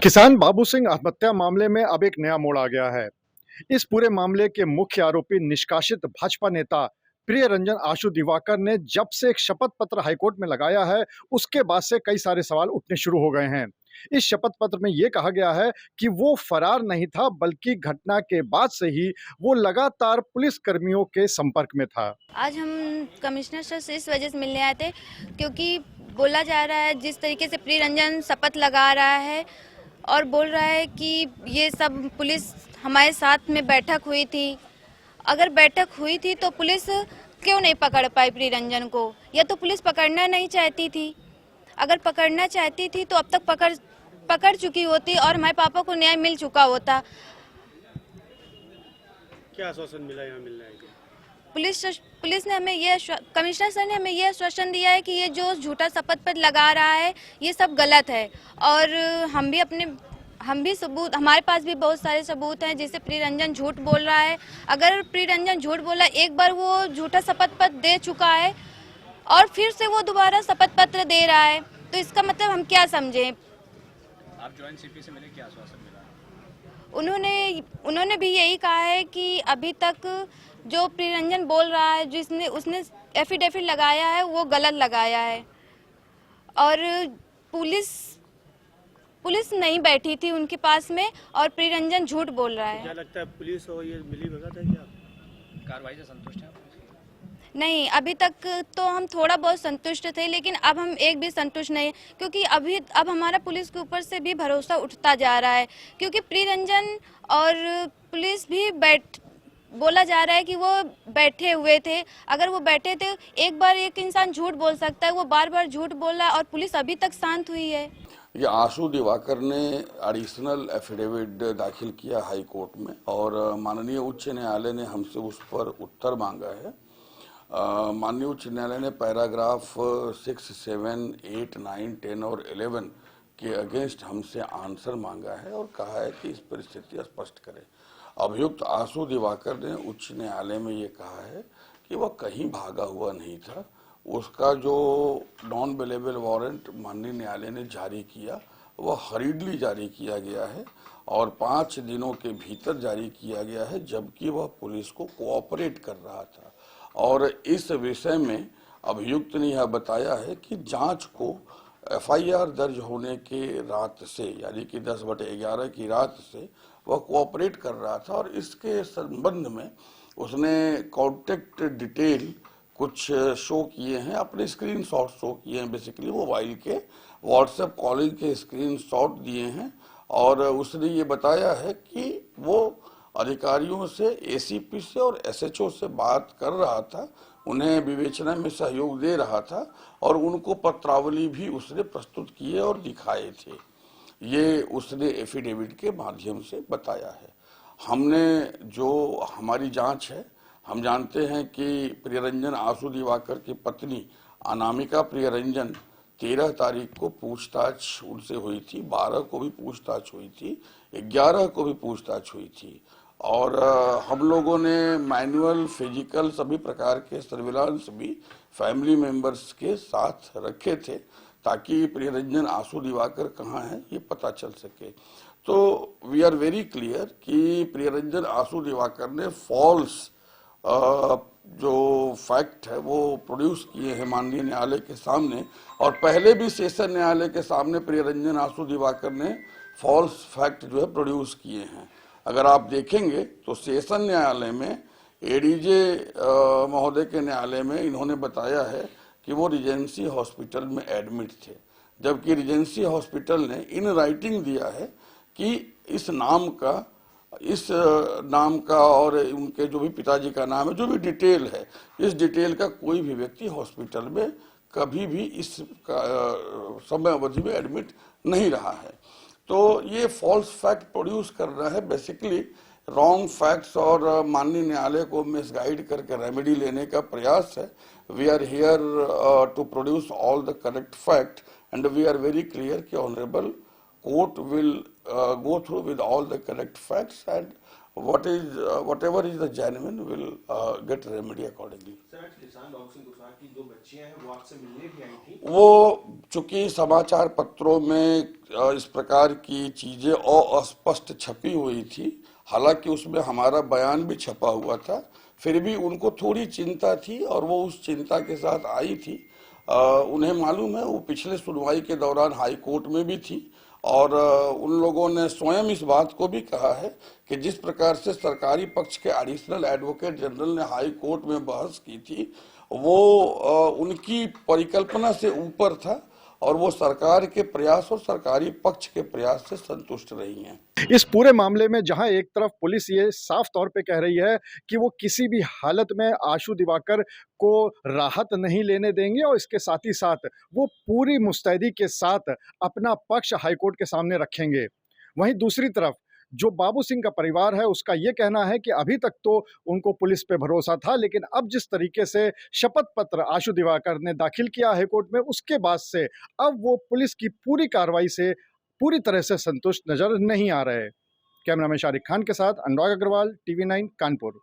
किसान बाबू सिंह आत्महत्या मामले में अब एक नया मोड़ आ गया है। इस पूरे मामले के मुख्य आरोपी निष्कासित भाजपा नेता प्रिय रंजन आशु दिवाकर ने जब से एक शपथ पत्र हाईकोर्ट में लगाया है, उसके बाद से कई सारे सवाल उठने शुरू हो गए हैं। इस शपथ पत्र में यह कहा गया है कि वो फरार नहीं था, बल्कि घटना के बाद से ही वो लगातार पुलिस कर्मियों के संपर्क में था। आज हम कमिश्नर सर से इस वजह से मिलने आए थे क्योंकि बोला जा रहा है जिस तरीके से प्रिय रंजन शपथ लगा रहा है और बोल रहा है कि ये सब पुलिस हमारे साथ में बैठक हुई थी। अगर बैठक हुई थी तो पुलिस क्यों नहीं पकड़ पाई प्रिय रंजन को, या तो पुलिस पकड़ना नहीं चाहती थी। अगर पकड़ना चाहती थी तो अब तक पकड़ चुकी होती और हमारे पापा को न्याय मिल चुका होता। क्या आश्वासन मिला यहाँ मिलने आए थे? पुलिस ने हमें ये कमिश्नर सर ने हमें ये आश्वासन दिया है कि ये जो झूठा शपथ पत्र लगा रहा है ये सब गलत है, और हम भी सबूत, हमारे पास भी बहुत सारे सबूत हैं जिससे प्रिय रंजन झूठ बोल रहा है। अगर प्रिय रंजन झूठ बोला, एक बार वो झूठा शपथ पत्र दे चुका है और फिर से वो दोबारा शपथ पत्र दे रहा है, तो इसका मतलब हम क्या समझें। आप जॉइंट सीपी से मिले, क्या आश्वासन मिला? उन्होंने भी यही कहा है कि अभी तक जो प्रिय रंजन बोल रहा है, जिसने उसने एफिडेविट लगाया है वो गलत लगाया है, और पुलिस नहीं बैठी थी उनके पास में और प्रिय रंजन झूठ बोल रहा है। क्या लगता है पुलिस और ये मिली भगत है क्या? कार्रवाई से संतुष्ट हैं आप? नहीं, अभी तक तो हम थोड़ा बहुत संतुष्ट थे, लेकिन अब हम एक भी संतुष्ट नहीं, क्योंकि अब हमारा पुलिस के ऊपर से भी भरोसा उठता जा रहा है, क्योंकि प्रिय रंजन और पुलिस भी बोला जा रहा है कि वो बैठे हुए थे। अगर वो बैठे थे, एक बार एक इंसान झूठ बोल सकता है, वो बार बार झूठ बोल रहा है और पुलिस अभी तक शांत हुई है। ये आशु दिवाकर ने एडिशनल एफिडेविट दाखिल किया हाई कोर्ट में, और माननीय उच्च न्यायालय ने हमसे उस पर उत्तर मांगा है। माननीय उच्च न्यायालय ने पैराग्राफ 6, 7, 8, 9, 10 और 11 के अगेंस्ट हमसे आंसर मांगा है और कहा है कि इस परिस्थिति स्पष्ट करें। अभियुक्त आशु दिवाकर ने उच्च न्यायालय में ये कहा है कि वह कहीं भागा हुआ नहीं था। उसका जो नॉन बेलेबल वारंट माननीय न्यायालय ने जारी किया वह हरीडली जारी किया गया है और 5 दिनों के भीतर जारी किया गया है, जबकि वह पुलिस को कोऑपरेट कर रहा था। और इस विषय में अभियुक्त ने यह बताया है कि जांच को एफआईआर दर्ज होने के रात से, यानी कि 10/11 की रात से वह कोऑपरेट कर रहा था, और इसके संबंध में उसने कॉन्टेक्ट डिटेल कुछ शो किए हैं, अपने स्क्रीनशॉट शो किए हैं। बेसिकली मोबाइल के व्हाट्सएप कॉलिंग के स्क्रीनशॉट दिए हैं, और उसने ये बताया है कि वो अधिकारियों से, एसीपी से और एसएचओ से बात कर रहा था, उन्हें विवेचना में सहयोग दे रहा था, और उनको पत्रावली भी उसने प्रस्तुत किए और दिखाए थे। ये उसने एफिडेविट के माध्यम से बताया है। हमने जो हमारी जांच है, हम जानते हैं कि प्रियरंजन आशु दिवाकर की पत्नी अनामिका प्रियरंजन 13 तारीख को पूछताछ उनसे हुई थी, 12 को भी पूछताछ हुई थी, 11 को भी पूछताछ हुई थी, और हम लोगों ने मैनुअल, फिजिकल सभी प्रकार के सर्विलांस भी फैमिली मेंबर्स के साथ रखे थे, ताकि प्रियरंजन आशु दिवाकर कहाँ है ये पता चल सके। तो वी आर वेरी क्लियर कि प्रियरंजन आशु दिवाकर ने फॉल्स जो फैक्ट है वो प्रोड्यूस किए हैं माननीय न्यायालय के सामने, और पहले भी सेशन न्यायालय के सामने प्रियरंजन आशु दिवाकर ने फॉल्स फैक्ट जो है प्रोड्यूस किए हैं। अगर आप देखेंगे तो सेशन न्यायालय में एडीजे महोदय के न्यायालय में इन्होंने बताया है कि वो रिजेंसी हॉस्पिटल में एडमिट थे, जबकि रिजेंसी हॉस्पिटल ने इन राइटिंग दिया है कि इस नाम का और उनके जो भी पिताजी का नाम है, जो भी डिटेल है, इस डिटेल का कोई भी व्यक्ति हॉस्पिटल में कभी भी इस समय अवधि में एडमिट नहीं रहा है। तो ये फॉल्स फैक्ट प्रोड्यूस कर रहा है, बेसिकली रॉन्ग फैक्ट्स, और माननीय न्यायालय को मिसगाइड करके रेमेडी लेने का प्रयास है। We are here to produce all the correct fact, and we are very clear कि honourable court will go through with all the correct facts, and whatever is the genuine will get remedy accordingly. Sir, आज किसान boxing गुफा की दो बच्चियां हैं, वो आपसे मिलने भी आई थी। वो चूंकि समाचार पत्रों में इस प्रकार की चीजें अस्पष्ट छपी हुई थी, हालांकि उसमें हमारा बयान भी छपा हुआ था, फिर भी उनको थोड़ी चिंता थी और वो उस चिंता के साथ आई थी। उन्हें मालूम है वो पिछले सुनवाई के दौरान हाई कोर्ट में भी थी और उन लोगों ने स्वयं इस बात को भी कहा है कि जिस प्रकार से सरकारी पक्ष के एडिशनल एडवोकेट जनरल ने हाई कोर्ट में बहस की थी, वो उनकी परिकल्पना से ऊपर था और वो सरकार के प्रयास और सरकारी पक्ष के प्रयास से संतुष्ट रही हैं। इस पूरे मामले में जहां एक तरफ पुलिस ये साफ तौर पे कह रही है कि वो किसी भी हालत में आशु दिवाकर को राहत नहीं लेने देंगे और इसके साथ ही साथ वो पूरी मुस्तैदी के साथ अपना पक्ष हाईकोर्ट के सामने रखेंगे, वहीं दूसरी तरफ जो बाबू सिंह का परिवार है उसका ये कहना है कि अभी तक तो उनको पुलिस पे भरोसा था, लेकिन अब जिस तरीके से शपथ पत्र आशु दिवाकर ने दाखिल किया हाईकोर्ट में, उसके बाद से अब वो पुलिस की पूरी कार्रवाई से पूरी तरह से संतुष्ट नजर नहीं आ रहे। कैमरामैन शारिक खान के साथ अनुराग अग्रवाल, टीवी 9 कानपुर।